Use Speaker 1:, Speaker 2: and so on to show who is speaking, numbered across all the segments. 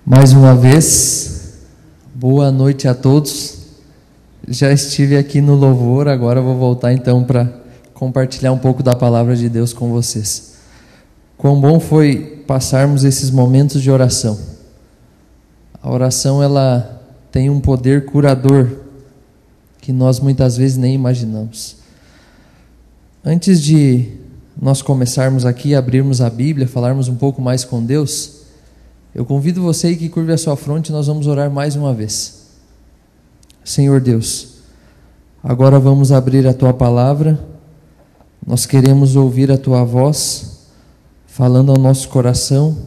Speaker 1: Mais uma vez, boa noite a todos. Já estive aqui no louvor, agora vou voltar então para compartilhar um pouco da palavra de Deus com vocês. Quão bom foi passarmos esses momentos de oração. A oração, ela tem um poder curador que nós muitas vezes nem imaginamos. Antes de nós começarmos aqui, abrirmos a Bíblia, falarmos um pouco mais com Deus, eu convido você que curve a sua fronte e nós vamos orar mais uma vez. Senhor Deus, agora vamos abrir a Tua palavra, nós queremos ouvir a Tua voz, falando ao nosso coração,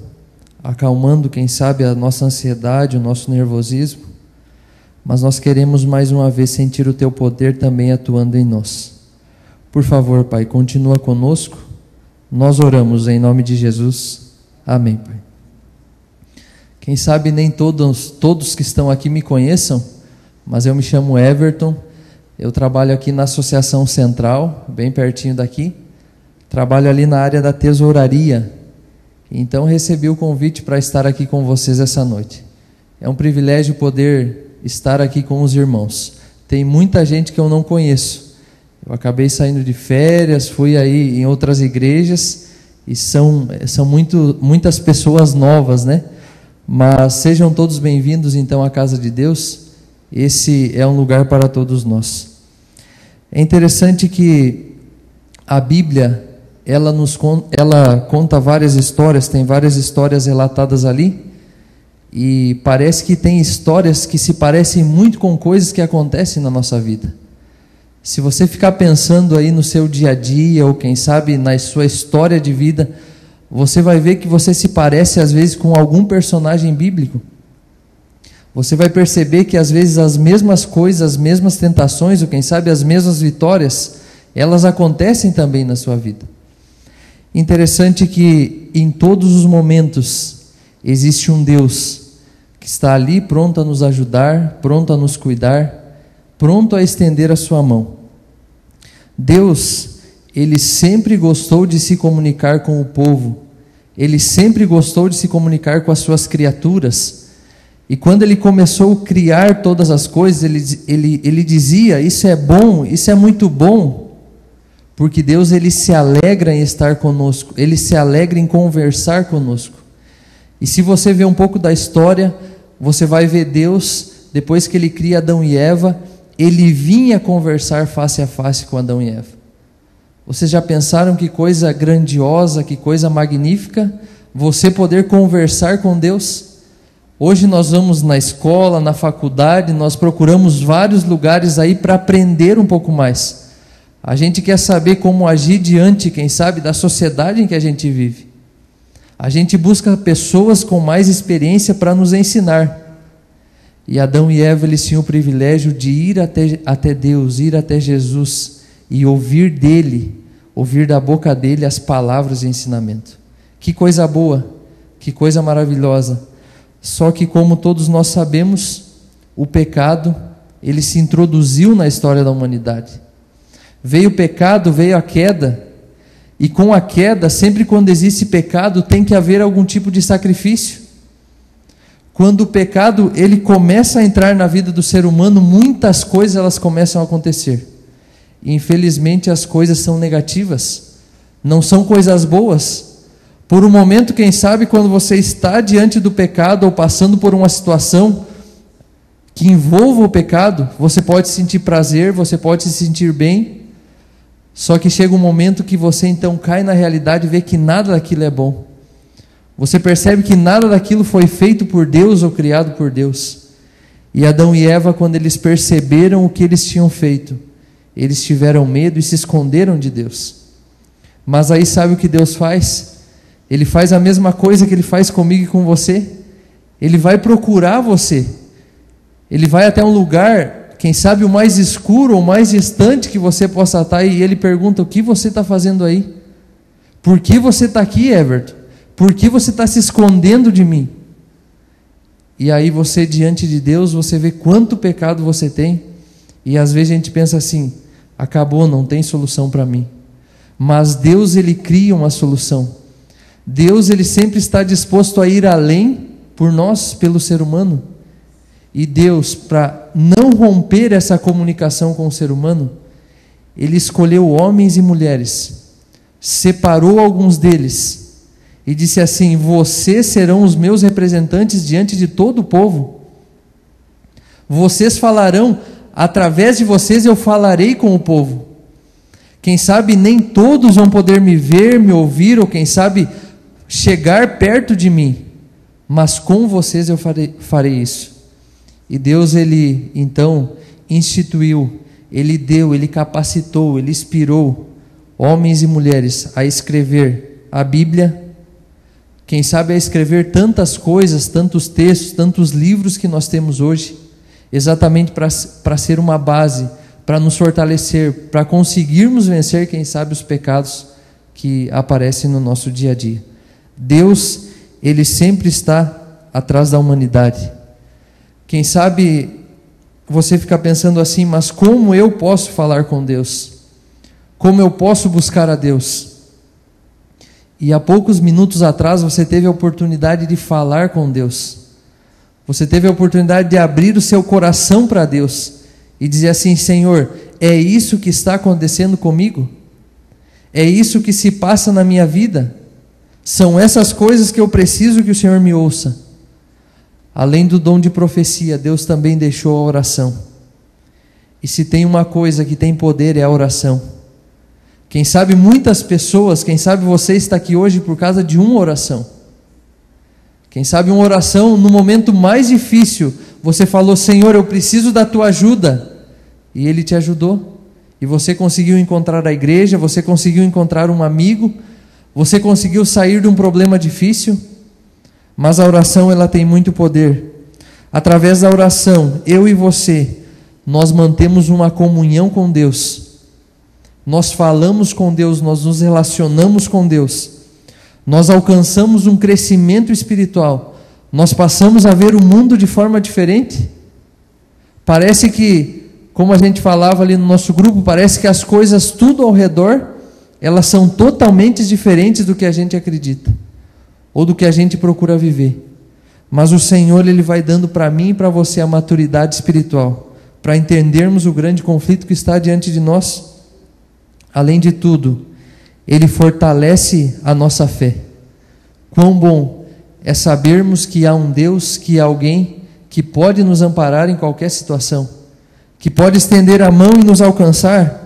Speaker 1: acalmando, quem sabe, a nossa ansiedade, o nosso nervosismo, mas nós queremos mais uma vez sentir o Teu poder também atuando em nós. Por favor, Pai, continua conosco, nós oramos em nome de Jesus, amém, Pai. Quem sabe nem todos que estão aqui me conheçam, mas eu me chamo Everton, eu trabalho aqui na Associação Central, bem pertinho daqui, trabalho ali na área da tesouraria, então recebi o convite para estar aqui com vocês essa noite. É um privilégio poder estar aqui com os irmãos. Tem muita gente que eu não conheço, eu acabei saindo de férias, fui aí em outras igrejas, e são muitas pessoas novas, né? Mas sejam todos bem-vindos então à casa de Deus, esse é um lugar para todos nós. É interessante que a Bíblia, ela conta várias histórias, tem várias histórias relatadas ali, e parece que tem histórias que se parecem muito com coisas que acontecem na nossa vida. Se você ficar pensando aí no seu dia a dia, ou quem sabe na sua história de vida, você vai ver que você se parece às vezes com algum personagem bíblico. Você vai perceber que às vezes as mesmas coisas, as mesmas tentações, ou quem sabe as mesmas vitórias, elas acontecem também na sua vida. Interessante que em todos os momentos existe um Deus que está ali pronto a nos ajudar, pronto a nos cuidar, pronto a estender a sua mão. Deus, Ele sempre gostou de se comunicar com o povo, Ele sempre gostou de se comunicar com as suas criaturas, e quando Ele começou a criar todas as coisas, ele dizia, isso é bom, isso é muito bom, porque Deus, Ele se alegra em estar conosco, Ele se alegra em conversar conosco. E se você ver um pouco da história, você vai ver Deus, depois que Ele cria Adão e Eva, Ele vinha conversar face a face com Adão e Eva. Vocês já pensaram que coisa grandiosa, que coisa magnífica, você poder conversar com Deus? Hoje nós vamos na escola, na faculdade, nós procuramos vários lugares aí para aprender um pouco mais. A gente quer saber como agir diante, quem sabe, da sociedade em que a gente vive. A gente busca pessoas com mais experiência para nos ensinar. E Adão e Eva, eles tinham o privilégio de ir até Deus, ir até Jesus e ouvir dele, ouvir da boca dele as palavras de ensinamento. Que coisa boa, que coisa maravilhosa. Só que, como todos nós sabemos, o pecado, ele se introduziu na história da humanidade. Veio o pecado, veio a queda, e com a queda, sempre quando existe pecado, tem que haver algum tipo de sacrifício. Quando o pecado, ele começa a entrar na vida do ser humano, muitas coisas elas começam a acontecer. E, infelizmente, as coisas são negativas, não são coisas boas. Por um momento, quem sabe, quando você está diante do pecado ou passando por uma situação que envolva o pecado, você pode sentir prazer, você pode se sentir bem, só que chega um momento que você então cai na realidade e vê que nada daquilo é bom. Você percebe que nada daquilo foi feito por Deus ou criado por Deus. E Adão e Eva, quando eles perceberam o que eles tinham feito, eles tiveram medo e se esconderam de Deus. Mas aí sabe o que Deus faz? Ele faz a mesma coisa que Ele faz comigo e com você. Ele vai procurar você. Ele vai até um lugar, quem sabe o mais escuro ou mais distante que você possa estar, e Ele pergunta, o que você está fazendo aí? Por que você está aqui, Everton? Por que você está se escondendo de mim? E aí você, diante de Deus, você vê quanto pecado você tem, e às vezes a gente pensa assim, acabou, não tem solução para mim. Mas Deus, Ele cria uma solução. Deus, Ele sempre está disposto a ir além, por nós, pelo ser humano. E Deus, para não romper essa comunicação com o ser humano, Ele escolheu homens e mulheres, separou alguns deles e disse assim: vocês serão os meus representantes diante de todo o povo. Vocês falarão, através de vocês eu falarei com o povo. Quem sabe nem todos vão poder me ver, me ouvir, ou quem sabe chegar perto de mim, mas com vocês eu farei isso. E Deus, Ele então instituiu, Ele deu, Ele capacitou, Ele inspirou homens e mulheres a escrever a Bíblia. Quem sabe a escrever tantas coisas, tantos textos, tantos livros que nós temos hoje, exatamente para ser uma base, para nos fortalecer, para conseguirmos vencer, quem sabe, os pecados que aparecem no nosso dia a dia. Deus, Ele sempre está atrás da humanidade. Quem sabe você fica pensando assim: mas como eu posso falar com Deus? Como eu posso buscar a Deus? E há poucos minutos atrás você teve a oportunidade de falar com Deus. Você teve a oportunidade de abrir o seu coração para Deus e dizer assim: Senhor, é isso que está acontecendo comigo? É isso que se passa na minha vida? São essas coisas que eu preciso que o Senhor me ouça. Além do dom de profecia, Deus também deixou a oração. E se tem uma coisa que tem poder, é a oração. Quem sabe muitas pessoas, quem sabe você está aqui hoje por causa de uma oração. Quem sabe uma oração no momento mais difícil, você falou: Senhor, eu preciso da tua ajuda. E Ele te ajudou. E você conseguiu encontrar a igreja, você conseguiu encontrar um amigo, você conseguiu sair de um problema difícil. Mas a oração, ela tem muito poder. Através da oração, eu e você, nós mantemos uma comunhão com Deus. Nós falamos com Deus, nós nos relacionamos com Deus. Nós alcançamos um crescimento espiritual. Nós passamos a ver o mundo de forma diferente. Parece que, como a gente falava ali no nosso grupo, parece que as coisas tudo ao redor, elas são totalmente diferentes do que a gente acredita, ou do que a gente procura viver. Mas o Senhor, Ele vai dando para mim e para você a maturidade espiritual, para entendermos o grande conflito que está diante de nós. Além de tudo, Ele fortalece a nossa fé. Quão bom é sabermos que há um Deus, que há alguém que pode nos amparar em qualquer situação, que pode estender a mão e nos alcançar.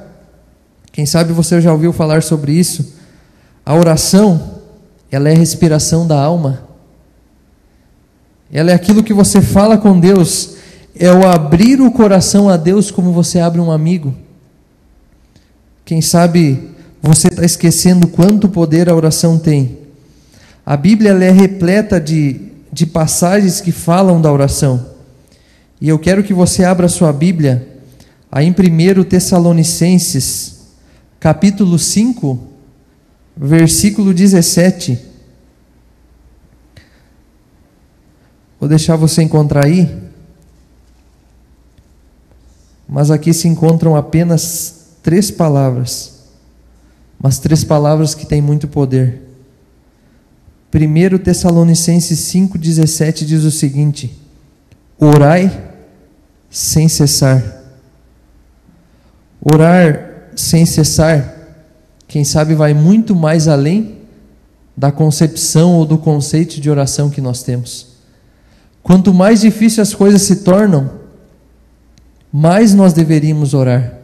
Speaker 1: Quem sabe você já ouviu falar sobre isso? A oração, ela é a respiração da alma. Ela é aquilo que você fala com Deus, é o abrir o coração a Deus como você abre um amigo. Quem sabe você está esquecendo quanto poder a oração tem. A Bíblia, ela é repleta de passagens que falam da oração. E eu quero que você abra a sua Bíblia aí em 1 Tessalonicenses, capítulo 5, versículo 17. Vou deixar você encontrar aí. Mas aqui se encontram apenas 3 palavras, mas 3 palavras que têm muito poder. 1 Tessalonicenses 5,17 diz o seguinte: orai sem cessar. Orar sem cessar, quem sabe vai muito mais além da concepção ou do conceito de oração que nós temos. Quanto mais difícil as coisas se tornam, mais nós deveríamos orar,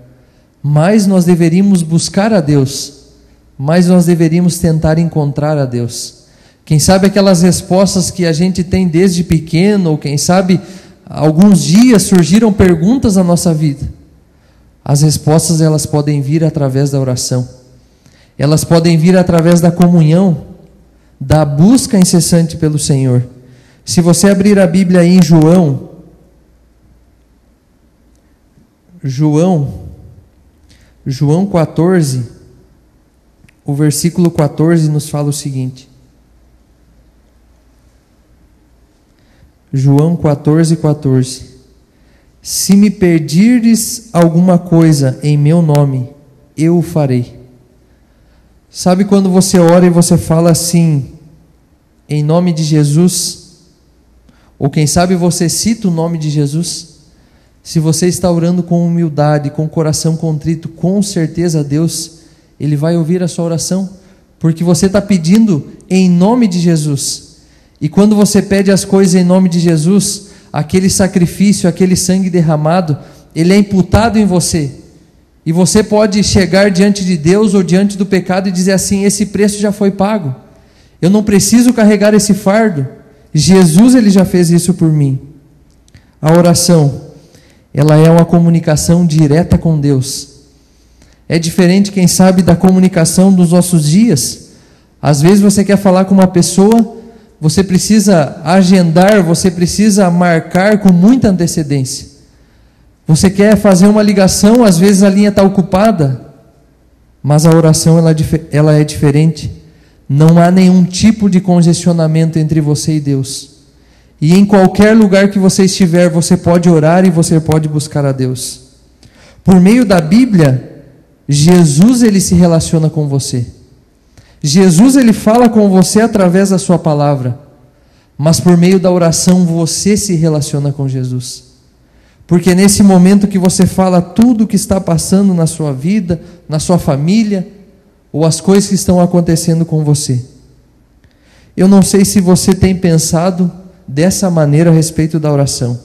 Speaker 1: mais nós deveríamos buscar a Deus, mais nós deveríamos tentar encontrar a Deus. Quem sabe aquelas respostas que a gente tem desde pequeno, ou quem sabe alguns dias surgiram perguntas na nossa vida. As respostas, elas podem vir através da oração. Elas podem vir através da comunhão, da busca incessante pelo Senhor. Se você abrir a Bíblia aí em João 14, o versículo 14 nos fala o seguinte. João 14:14. Se me pedirdes alguma coisa em meu nome, eu o farei. Sabe quando você ora e você fala assim, em nome de Jesus, Ou quem sabe você cita o nome de Jesus. Se você está orando com humildade, com o coração contrito, com certeza Deus, Ele vai ouvir a sua oração, porque você está pedindo em nome de Jesus. E quando você pede as coisas em nome de Jesus, aquele sacrifício, aquele sangue derramado, ele é imputado em você. E você pode chegar diante de Deus ou diante do pecado e dizer assim: esse preço já foi pago. Eu não preciso carregar esse fardo. Jesus, ele já fez isso por mim. A oração, ela é uma comunicação direta com Deus. É diferente, quem sabe, da comunicação dos nossos dias. Às vezes você quer falar com uma pessoa, você precisa agendar, você precisa marcar com muita antecedência. Você quer fazer uma ligação, às vezes a linha está ocupada, mas a oração ela é diferente. Não há nenhum tipo de congestionamento entre você e Deus. E em qualquer lugar que você estiver, você pode orar e você pode buscar a Deus. Por meio da Bíblia, Jesus, ele se relaciona com você. Jesus, ele fala com você através da sua palavra. Mas por meio da oração, você se relaciona com Jesus. Porque nesse momento que você fala tudo o que está passando na sua vida, na sua família, ou as coisas que estão acontecendo com você. Eu não sei se você tem pensado dessa maneira a respeito da oração.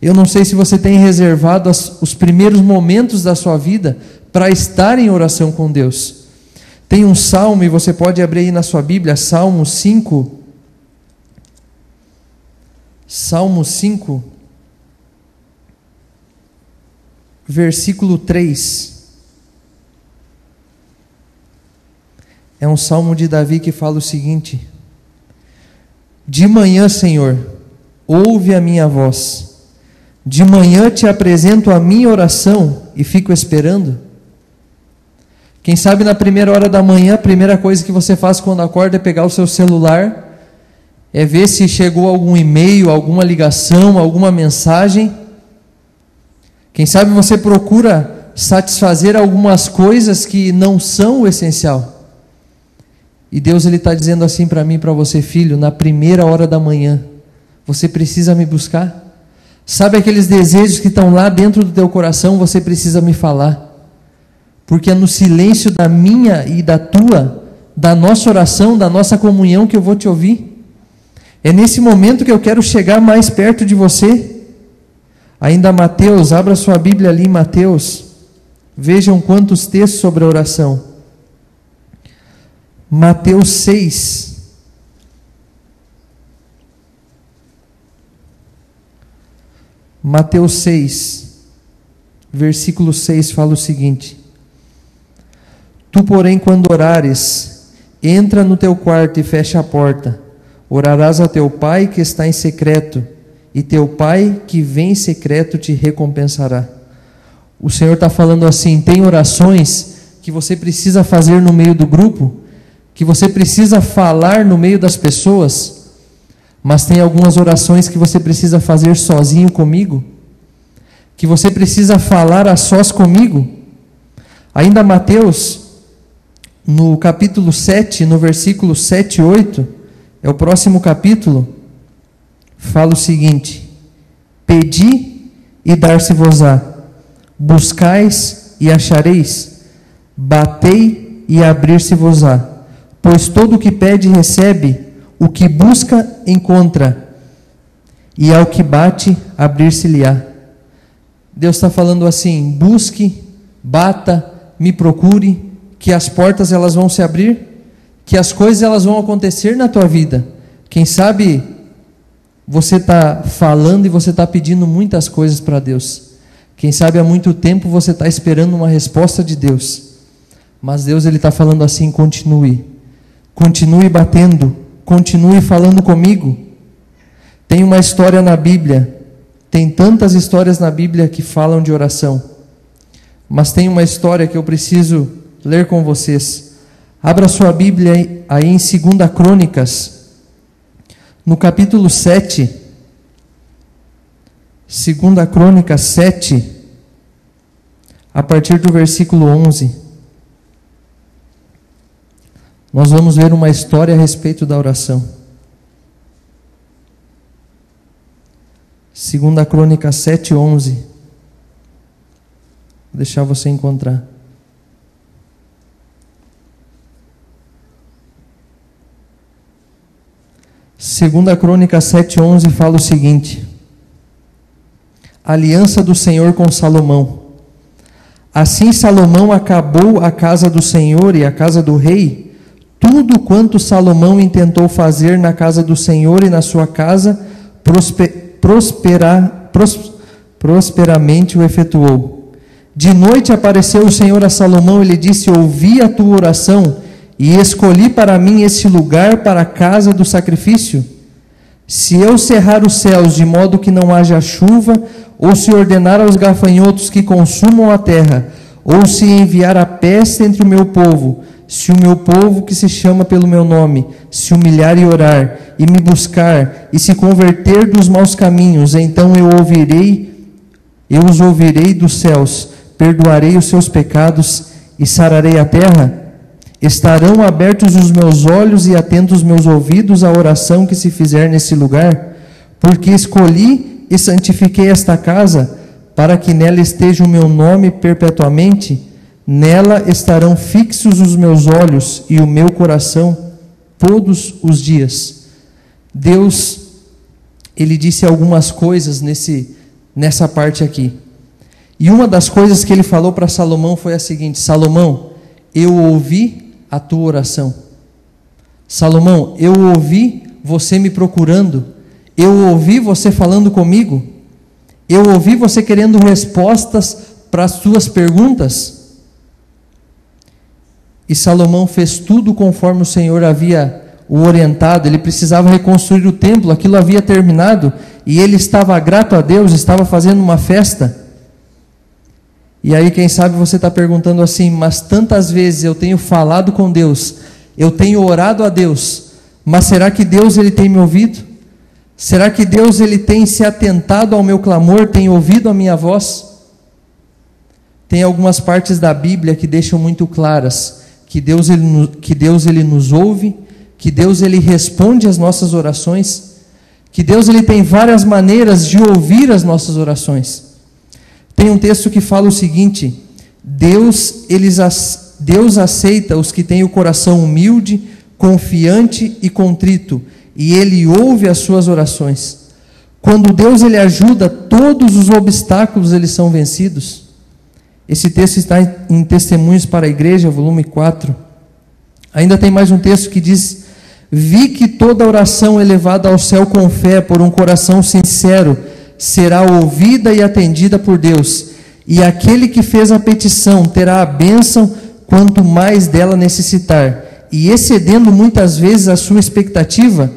Speaker 1: Eu não sei se você tem reservado os primeiros momentos da sua vida para estar em oração com Deus. Tem um salmo, e você pode abrir aí na sua Bíblia, Salmo 5. Salmo 5, versículo 3. É um salmo de Davi que fala o seguinte: de manhã, Senhor, ouve a minha voz. De manhã te apresento a minha oração e fico esperando. Quem sabe na primeira hora da manhã, a primeira coisa que você faz quando acorda é pegar o seu celular, é ver se chegou algum e-mail, alguma ligação, alguma mensagem. Quem sabe você procura satisfazer algumas coisas que não são o essencial. E Deus, ele está dizendo assim para mim e para você: filho, na primeira hora da manhã, você precisa me buscar. Sabe aqueles desejos que estão lá dentro do teu coração, você precisa me falar. Porque é no silêncio da minha e da tua, da nossa oração, da nossa comunhão, que eu vou te ouvir. É nesse momento que eu quero chegar mais perto de você. Ainda Mateus, abra sua Bíblia ali em Mateus. Vejam quantos textos sobre a oração. Mateus 6. Mateus 6, versículo 6 fala o seguinte: tu, porém, quando orares, entra no teu quarto e fecha a porta. Orarás a teu Pai que está em secreto, e teu Pai que vem em secreto te recompensará. O Senhor está falando assim: tem orações que você precisa fazer no meio do grupo, que você precisa falar no meio das pessoas, mas tem algumas orações que você precisa fazer sozinho comigo, que você precisa falar a sós comigo. Ainda Mateus, no capítulo 7, no versículo 7 e 8, é o próximo capítulo, fala o seguinte: pedi e dar-se-vos-á, buscais e achareis, batei e abrir-se-vos-á, pois todo o que pede recebe, o que busca encontra, e ao que bate abrir-se-lhe-á. Deus está falando assim: busque, bata, me procure, que as portas elas vão se abrir, que as coisas elas vão acontecer na tua vida. Quem sabe você está falando e você está pedindo muitas coisas para Deus. Quem sabe há muito tempo você está esperando uma resposta de Deus. Mas Deus, ele está falando assim: continue. Continue batendo. Continue falando comigo. Tem uma história na Bíblia. Tem tantas histórias na Bíblia que falam de oração. Mas tem uma história que eu preciso ler com vocês. Abra sua Bíblia aí em 2 Crônicas, no capítulo 7. 2 Crônicas 7, a partir do versículo 11. Nós vamos ver uma história a respeito da oração. 2 Crônicas 7:11. Vou deixar você encontrar. Segunda Crônica 7:11 fala o seguinte: a aliança do Senhor com Salomão. Assim Salomão acabou a casa do Senhor e a casa do rei. Tudo quanto Salomão intentou fazer na casa do Senhor e na sua casa, prosperamente o efetuou. De noite apareceu o Senhor a Salomão e lhe disse: ouvi a tua oração e escolhi para mim este lugar para a casa do sacrifício. Se eu cerrar os céus de modo que não haja chuva, ou se ordenar aos gafanhotos que consumam a terra, ou se enviar a peste entre o meu povo, se o meu povo que se chama pelo meu nome se humilhar e orar, e me buscar, e se converter dos maus caminhos, então eu os ouvirei dos céus, perdoarei os seus pecados e sararei a terra. Estarão abertos os meus olhos e atentos os meus ouvidos à oração que se fizer nesse lugar, porque escolhi e santifiquei esta casa, para que nela esteja o meu nome perpetuamente. Nela estarão fixos os meus olhos e o meu coração todos os dias. Deus, Ele disse algumas coisas nessa parte aqui. E uma das coisas que Ele falou para Salomão foi a seguinte: Salomão, eu ouvi a tua oração. Salomão, eu ouvi você me procurando. Eu ouvi você falando comigo. Eu ouvi você querendo respostas para as suas perguntas. E Salomão fez tudo conforme o Senhor havia o orientado. Ele precisava reconstruir o templo, aquilo havia terminado, e ele estava grato a Deus, estava fazendo uma festa. E aí, quem sabe você está perguntando assim: mas tantas vezes eu tenho falado com Deus, eu tenho orado a Deus, mas será que Deus ele tem me ouvido? Será que Deus ele tem se atentado ao meu clamor, tem ouvido a minha voz? Tem algumas partes da Bíblia que deixam muito claras que Deus ele nos ouve, que Deus ele responde às nossas orações, que Deus ele tem várias maneiras de ouvir as nossas orações. Tem um texto que fala o seguinte: Deus aceita os que têm o coração humilde, confiante e contrito, e Ele ouve as suas orações. Quando Deus ele ajuda, todos os obstáculos eles são vencidos. Esse texto está em Testemunhos para a Igreja, volume 4. Ainda tem mais um texto que diz: vi que toda oração elevada ao céu com fé, por um coração sincero, será ouvida e atendida por Deus, e aquele que fez a petição terá a bênção quanto mais dela necessitar, e excedendo muitas vezes a sua expectativa,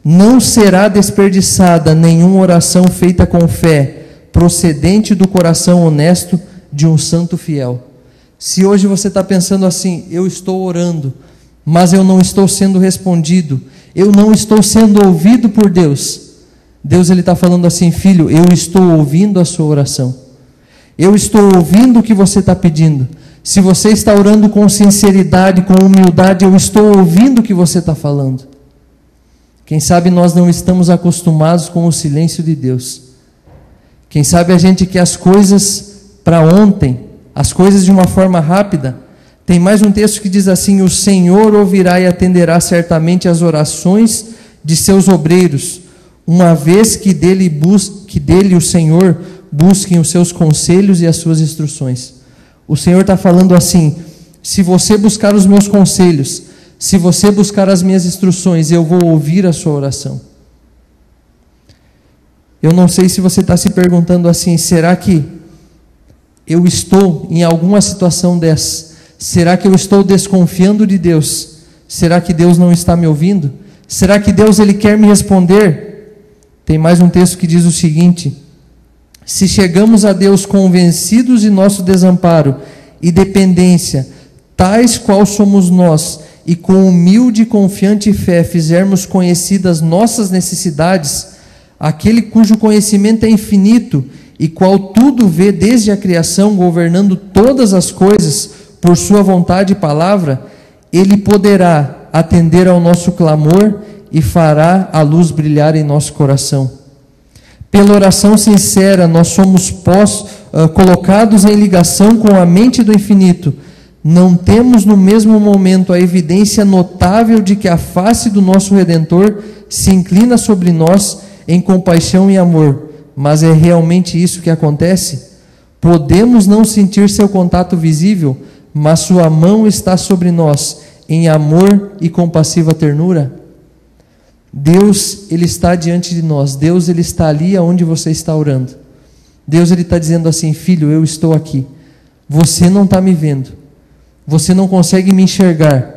Speaker 1: não será desperdiçada nenhuma oração feita com fé, procedente do coração honesto de um santo fiel. Se hoje você está pensando assim: eu estou orando, mas eu não estou sendo respondido, eu não estou sendo ouvido por Deus, Deus ele está falando assim: filho, eu estou ouvindo a sua oração, eu estou ouvindo o que você está pedindo. Se você está orando com sinceridade, com humildade, eu estou ouvindo o que você está falando. Quem sabe nós não estamos acostumados com o silêncio de Deus. Quem sabe a gente quer as coisas para ontem, as coisas de uma forma rápida. Tem mais um texto que diz assim: o Senhor ouvirá e atenderá certamente as orações de seus obreiros, uma vez que dele o Senhor busquem os seus conselhos e as suas instruções. O Senhor está falando assim: se você buscar os meus conselhos, se você buscar as minhas instruções, eu vou ouvir a sua oração. Eu não sei se você está se perguntando assim: será que eu estou em alguma situação dessa? Será que eu estou desconfiando de Deus? Será que Deus não está me ouvindo? Será que Deus ele quer me responder? Tem mais um texto que diz o seguinte: se chegamos a Deus convencidos de nosso desamparo e dependência, tais qual somos nós, e com humilde e confiante fé fizermos conhecidas nossas necessidades, aquele cujo conhecimento é infinito e qual tudo vê desde a criação, governando todas as coisas por sua vontade e palavra, ele poderá atender ao nosso clamor e fará a luz brilhar em nosso coração. Pela oração sincera, nós somos colocados em ligação com a mente do infinito. Não temos no mesmo momento a evidência notável de que a face do nosso Redentor se inclina sobre nós em compaixão e amor, mas é realmente isso que acontece? Podemos não sentir seu contato visível, mas sua mão está sobre nós em amor e compassiva ternura. Deus, Ele está diante de nós. Deus, Ele está ali aonde você está orando. Deus, Ele está dizendo assim: filho, eu estou aqui. Você não está me vendo. Você não consegue me enxergar.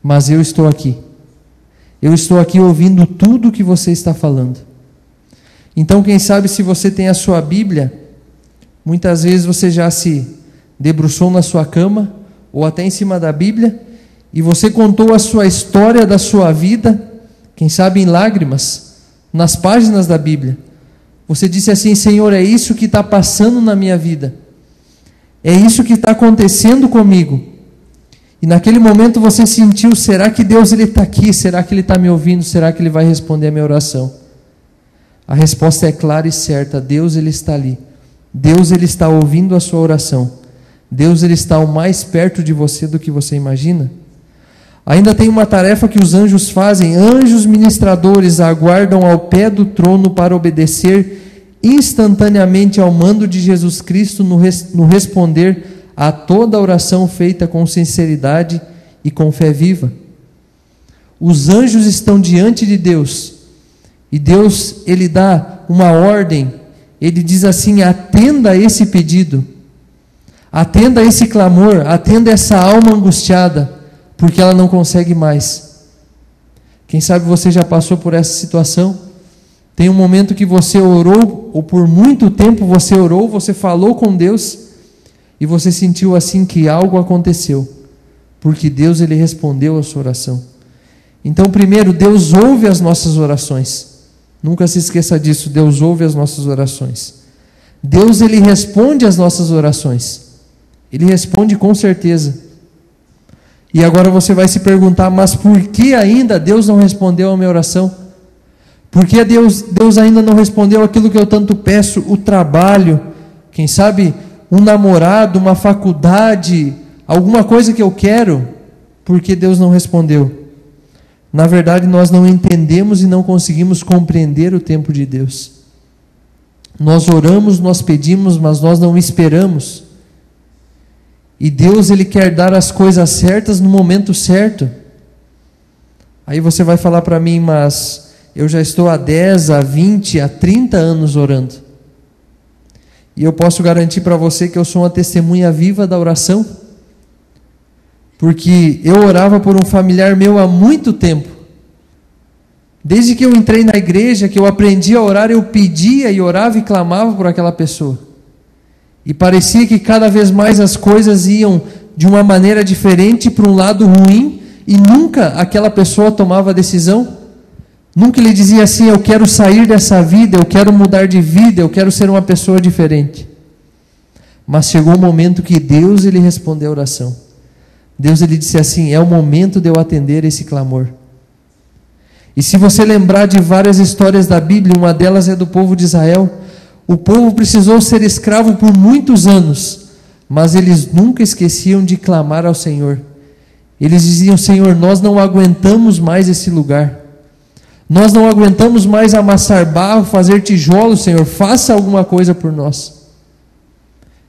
Speaker 1: Mas eu estou aqui. Eu estou aqui ouvindo tudo o que você está falando. Então, quem sabe, se você tem a sua Bíblia, muitas vezes você já se debruçou na sua cama, ou até em cima da Bíblia, e você contou a sua história da sua vida, quem sabe em lágrimas, nas páginas da Bíblia. Você disse assim: Senhor, é isso que está passando na minha vida. É isso que está acontecendo comigo. E naquele momento você sentiu: será que Deus está aqui? Será que Ele está me ouvindo? Será que Ele vai responder a minha oração? A resposta é clara e certa: Deus, Ele está ali. Deus, Ele está ouvindo a sua oração. Deus, Ele está o mais perto de você do que você imagina. Ainda tem uma tarefa que os anjos fazem. Anjos ministradores aguardam ao pé do trono para obedecer instantaneamente ao mando de Jesus Cristo no responder a toda oração feita com sinceridade e com fé viva. Os anjos estão diante de Deus, e Deus, Ele dá uma ordem. Ele diz assim: atenda a esse pedido, atenda a esse clamor, atenda essa alma angustiada, porque ela não consegue mais. Quem sabe você já passou por essa situação? Tem um momento que você orou, ou por muito tempo você orou, você falou com Deus, e você sentiu assim que algo aconteceu, porque Deus, Ele respondeu a sua oração. Então, primeiro, Deus ouve as nossas orações. Nunca se esqueça disso: Deus ouve as nossas orações. Deus, Ele responde às nossas orações. Ele responde com certeza. E agora você vai se perguntar: mas por que ainda Deus não respondeu a minha oração? Por que Deus ainda não respondeu aquilo que eu tanto peço? O trabalho, quem sabe um namorado, uma faculdade, alguma coisa que eu quero. Por que Deus não respondeu? Na verdade, nós não entendemos e não conseguimos compreender o tempo de Deus. Nós oramos, nós pedimos, mas nós não esperamos. E Deus, Ele quer dar as coisas certas no momento certo. Aí você vai falar para mim: mas eu já estou há 10, há 20, há 30 anos orando. E eu posso garantir para você que eu sou uma testemunha viva da oração. Porque eu orava por um familiar meu há muito tempo. Desde que eu entrei na igreja, que eu aprendi a orar, eu pedia e orava e clamava por aquela pessoa. E parecia que cada vez mais as coisas iam de uma maneira diferente para um lado ruim, e nunca aquela pessoa tomava a decisão. Nunca ele dizia assim: eu quero sair dessa vida, eu quero mudar de vida, eu quero ser uma pessoa diferente. Mas chegou um momento que Deus, Ele respondeu a oração. Deus, Ele disse assim: é o momento de eu atender esse clamor. E se você lembrar de várias histórias da Bíblia, uma delas é do povo de Israel. O povo precisou ser escravo por muitos anos, mas eles nunca esqueciam de clamar ao Senhor. Eles diziam: Senhor, nós não aguentamos mais esse lugar. Nós não aguentamos mais amassar barro, fazer tijolos, Senhor, faça alguma coisa por nós.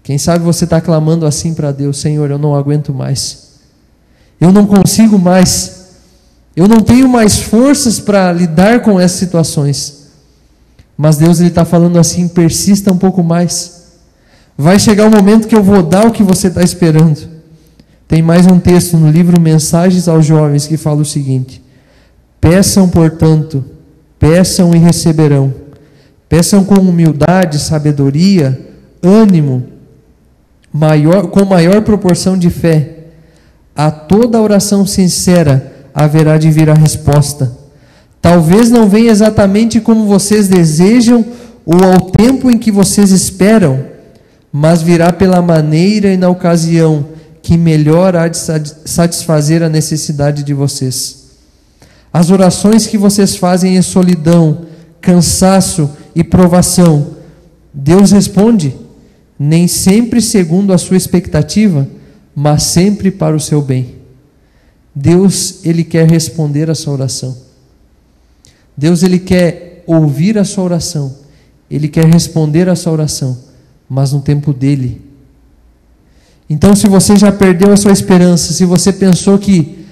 Speaker 1: Quem sabe você está clamando assim para Deus: Senhor, eu não aguento mais. Eu não consigo mais. Eu não tenho mais forças para lidar com essas situações. Mas Deus, Ele está falando assim: persista um pouco mais. Vai chegar o momento que eu vou dar o que você está esperando. Tem mais um texto no livro Mensagens aos Jovens que fala o seguinte: peçam, portanto, peçam e receberão. Peçam com humildade, sabedoria, ânimo, com maior proporção de fé. A toda oração sincera haverá de vir a resposta. Talvez não venha exatamente como vocês desejam ou ao tempo em que vocês esperam, mas virá pela maneira e na ocasião que melhor há de satisfazer a necessidade de vocês. As orações que vocês fazem em solidão, cansaço e provação, Deus responde, nem sempre segundo a sua expectativa, mas sempre para o seu bem. Deus, Ele quer responder a sua oração. Deus, Ele quer ouvir a sua oração. Ele quer responder a sua oração, mas no tempo dEle. Então, se você já perdeu a sua esperança, se você pensou que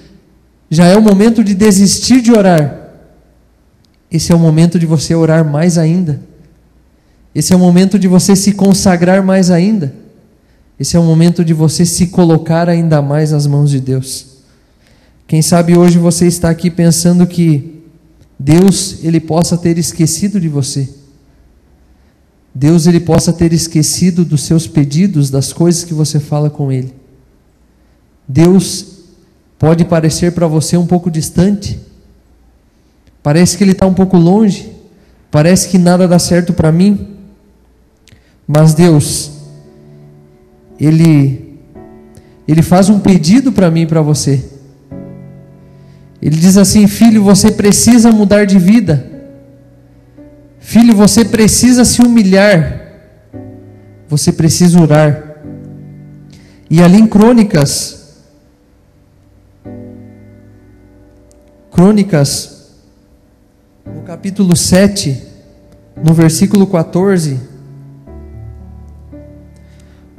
Speaker 1: já é o momento de desistir de orar, esse é o momento de você orar mais ainda. Esse é o momento de você se consagrar mais ainda. Esse é o momento de você se colocar ainda mais nas mãos de Deus. Quem sabe hoje você está aqui pensando que Deus, Ele possa ter esquecido de você. Deus, Ele possa ter esquecido dos seus pedidos, das coisas que você fala com Ele. Deus pode parecer para você um pouco distante. Parece que Ele está um pouco longe. Parece que nada dá certo para mim. Mas Deus, Ele faz um pedido para mim e para você. Ele diz assim: filho, você precisa mudar de vida. Filho, você precisa se humilhar. Você precisa orar. E ali em Crônicas, no capítulo 7, no versículo 14,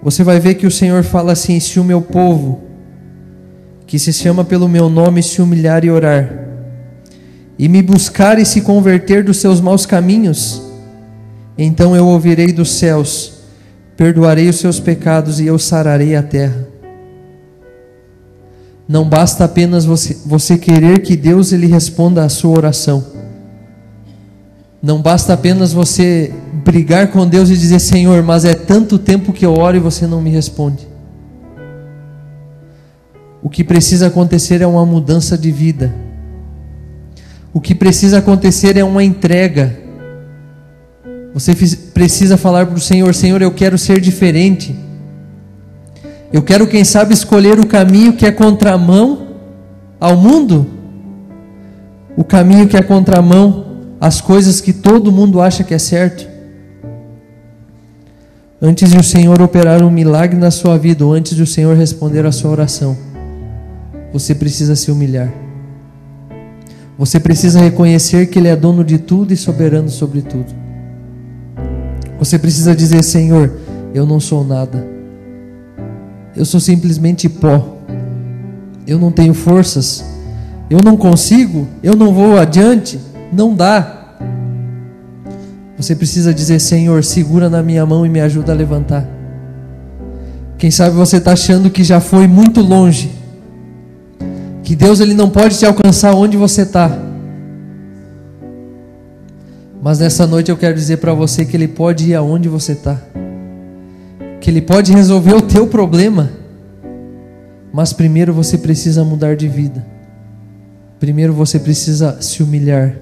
Speaker 1: você vai ver que o Senhor fala assim: se o meu povo, que se chama pelo meu nome, se humilhar e orar, e me buscar e se converter dos seus maus caminhos, então eu ouvirei dos céus, perdoarei os seus pecados e eu sararei a terra. Não basta apenas você querer que Deus Ele responda a sua oração. Não basta apenas você brigar com Deus e dizer: Senhor, mas é tanto tempo que eu oro e você não me responde. O que precisa acontecer é uma mudança de vida. O que precisa acontecer é uma entrega. Você precisa falar para o Senhor: Senhor, eu quero ser diferente. Eu quero, quem sabe, escolher o caminho que é contramão ao mundo. O caminho que é contramão às coisas que todo mundo acha que é certo. Antes de o Senhor operar um milagre na sua vida, ou antes de o Senhor responder a sua oração, você precisa se humilhar. Você precisa reconhecer que Ele é dono de tudo e soberano sobre tudo. Você precisa dizer: Senhor, eu não sou nada. Eu sou simplesmente pó. Eu não tenho forças. Eu não consigo. Eu não vou adiante. Não dá. Você precisa dizer: Senhor, segura na minha mão e me ajuda a levantar. Quem sabe você está achando que já foi muito longe, que Deus Ele não pode te alcançar onde você está. Mas nessa noite eu quero dizer para você que Ele pode ir aonde você está, que Ele pode resolver o teu problema. Mas primeiro você precisa mudar de vida. Primeiro você precisa se humilhar.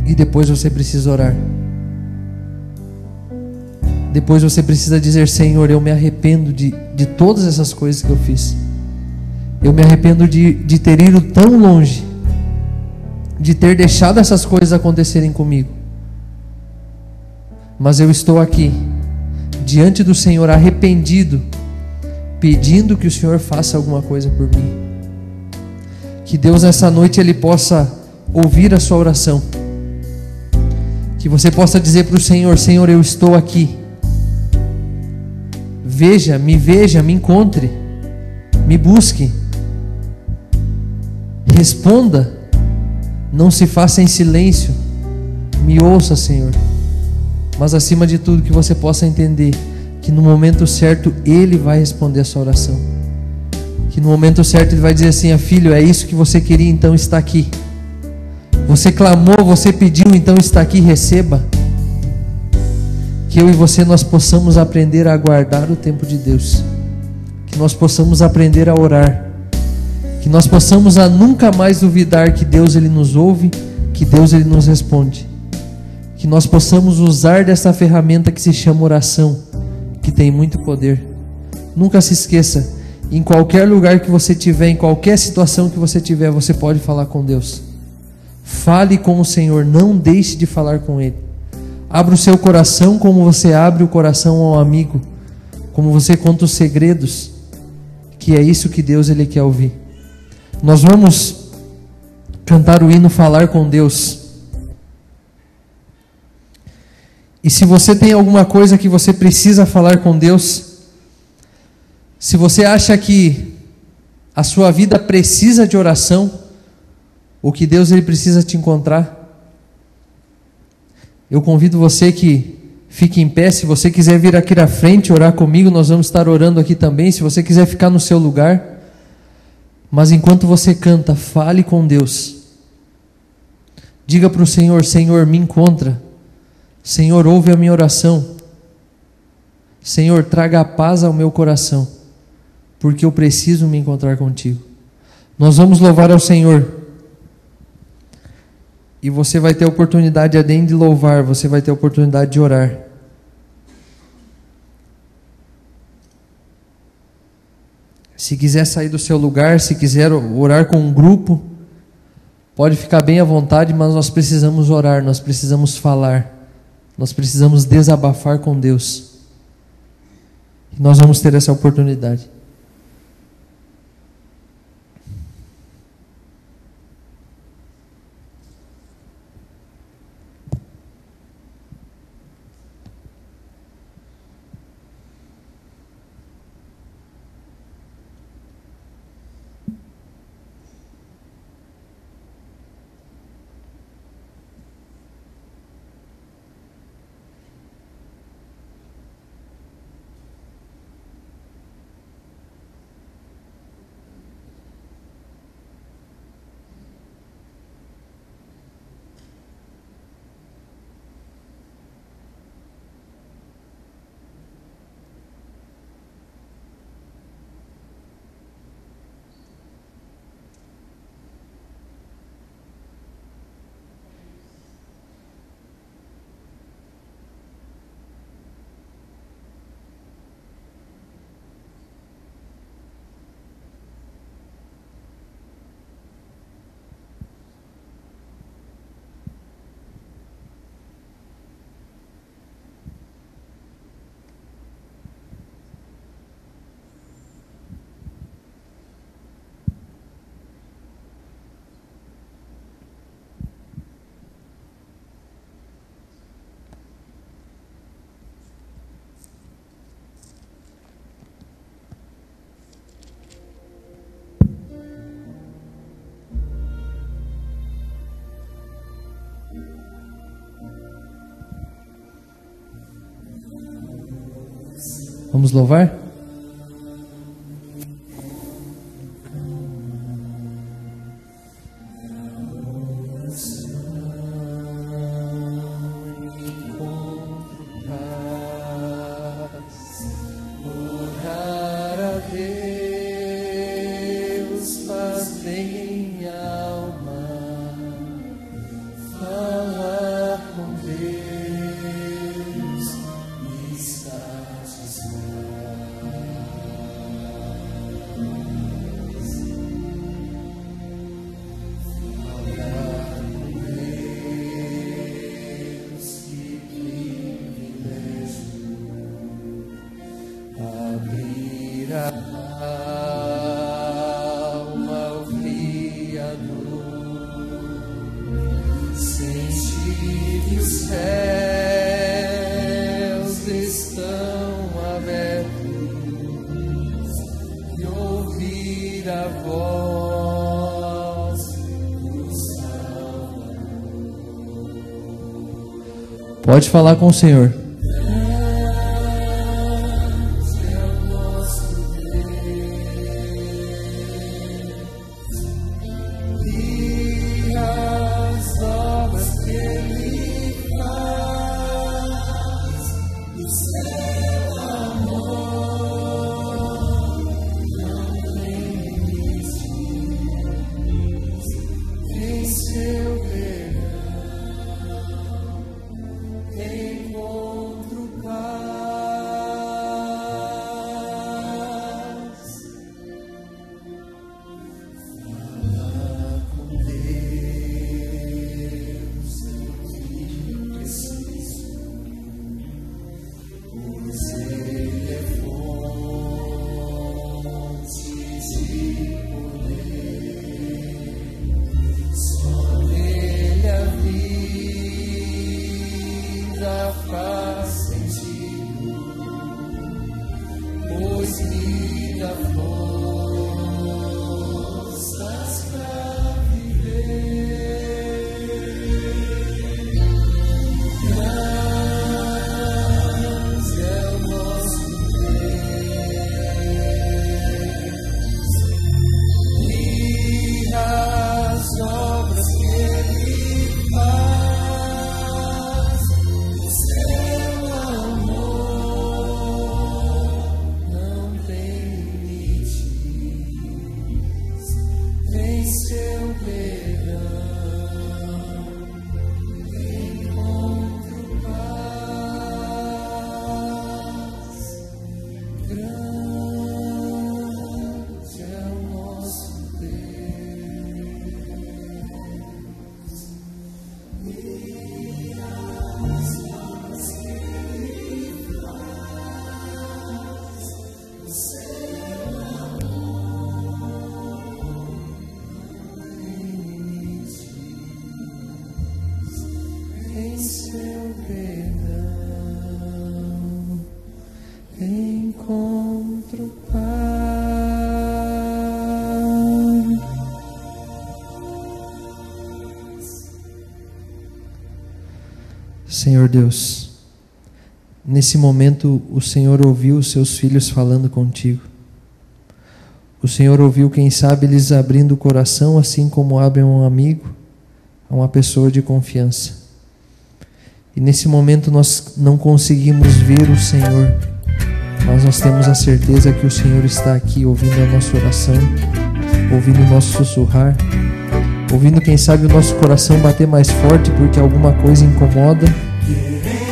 Speaker 1: E depois você precisa orar. Depois você precisa dizer: Senhor, eu me arrependo de todas essas coisas que eu fiz. Eu me arrependo de ter ido tão longe, de ter deixado essas coisas acontecerem comigo. Mas eu estou aqui, diante do Senhor, arrependido, pedindo que o Senhor faça alguma coisa por mim. Que Deus nessa noite Ele possa ouvir a sua oração. Que você possa dizer para o Senhor: Senhor, eu estou aqui. Veja, me encontre, me busque. Responda, não se faça em silêncio, me ouça, Senhor. Mas acima de tudo, que você possa entender que no momento certo Ele vai responder a sua oração. Que no momento certo Ele vai dizer assim: filho, é isso que você queria, então está aqui. Você clamou, você pediu, então está aqui, receba. Que eu e você, nós possamos aprender a aguardar o tempo de Deus. Que nós possamos aprender a orar. Que nós possamos a nunca mais duvidar que Deus Ele nos ouve, que Deus Ele nos responde. Que nós possamos usar dessa ferramenta que se chama oração, que tem muito poder. Nunca se esqueça, em qualquer lugar que você estiver, em qualquer situação que você tiver, você pode falar com Deus. Fale com o Senhor, não deixe de falar com Ele. Abra o seu coração como você abre o coração ao amigo, como você conta os segredos, que é isso que Deus ele quer ouvir. Nós vamos cantar o hino Falar com Deus. E se você tem alguma coisa que você precisa falar com Deus, se você acha que a sua vida precisa de oração, ou que Deus ele precisa te encontrar, eu convido você que fique em pé. Se você quiser vir aqui na frente orar comigo, nós vamos estar orando aqui também. Se você quiser ficar no seu lugar, mas enquanto você canta, fale com Deus. Diga para o Senhor: Senhor, me encontra. Senhor, ouve a minha oração. Senhor, traga a paz ao meu coração, porque eu preciso me encontrar contigo. Nós vamos louvar ao Senhor. E você vai ter a oportunidade, além de louvar, você vai ter a oportunidade de orar. Se quiser sair do seu lugar, se quiser orar com um grupo, pode ficar bem à vontade, mas nós precisamos orar, nós precisamos falar, nós precisamos desabafar com Deus. E nós vamos ter essa oportunidade. Vamos louvar? Orar a Deus faz bem em alma, falar com Deus me satisfaz. Alma ao Criador, sentir que os céus estão abertos e ouvir a voz do Salvador. Pode falar com o Senhor. Seu verão encontra Senhor Deus, nesse momento o Senhor ouviu os seus filhos falando contigo. O Senhor ouviu, quem sabe, eles abrindo o coração, assim como abre a um amigo, a uma pessoa de confiança. E nesse momento nós não conseguimos ver o Senhor, mas nós temos a certeza que o Senhor está aqui ouvindo a nossa oração, ouvindo o nosso sussurrar, ouvindo, quem sabe, o nosso coração bater mais forte porque alguma coisa incomoda,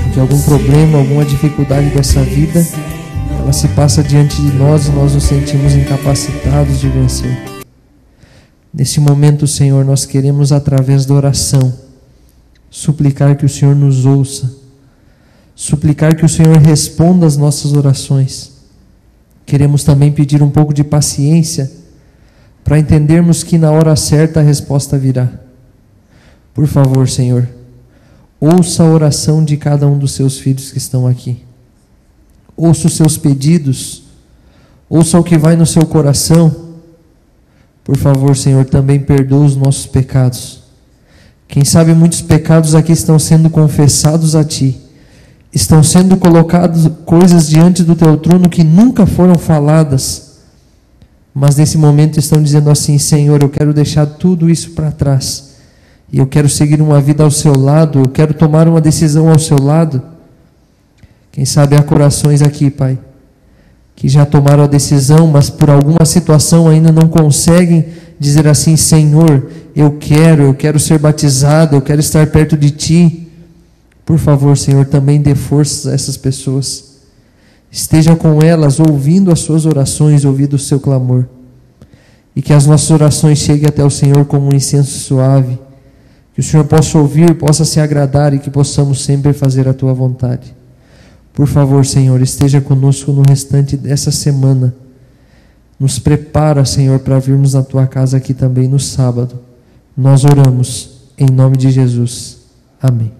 Speaker 1: porque algum problema, alguma dificuldade dessa vida, ela se passa diante de nós e nós nos sentimos incapacitados de vencer. Nesse momento, Senhor, nós queremos, através da oração, suplicar que o Senhor nos ouça, suplicar que o Senhor responda às nossas orações. Queremos também pedir um pouco de paciência para entendermos que na hora certa a resposta virá. Por favor, Senhor, ouça a oração de cada um dos seus filhos que estão aqui. Ouça os seus pedidos, ouça o que vai no seu coração. Por favor, Senhor, também perdoa os nossos pecados. Quem sabe muitos pecados aqui estão sendo confessados a Ti, estão sendo colocadas coisas diante do Teu trono que nunca foram faladas, mas nesse momento estão dizendo assim: Senhor, eu quero deixar tudo isso para trás, e eu quero seguir uma vida ao Seu lado, eu quero tomar uma decisão ao Seu lado. Quem sabe há corações aqui, Pai, que já tomaram a decisão, mas por alguma situação ainda não conseguem dizer assim: Senhor, eu quero ser batizado, eu quero estar perto de Ti. Por favor, Senhor, também dê forças a essas pessoas. Esteja com elas, ouvindo as suas orações, ouvindo o seu clamor. E que as nossas orações cheguem até o Senhor como um incenso suave. Que o Senhor possa ouvir, possa se agradar e que possamos sempre fazer a Tua vontade. Por favor, Senhor, esteja conosco no restante dessa semana. Nos prepara, Senhor, para virmos na Tua casa aqui também no sábado. Nós oramos em nome de Jesus. Amém.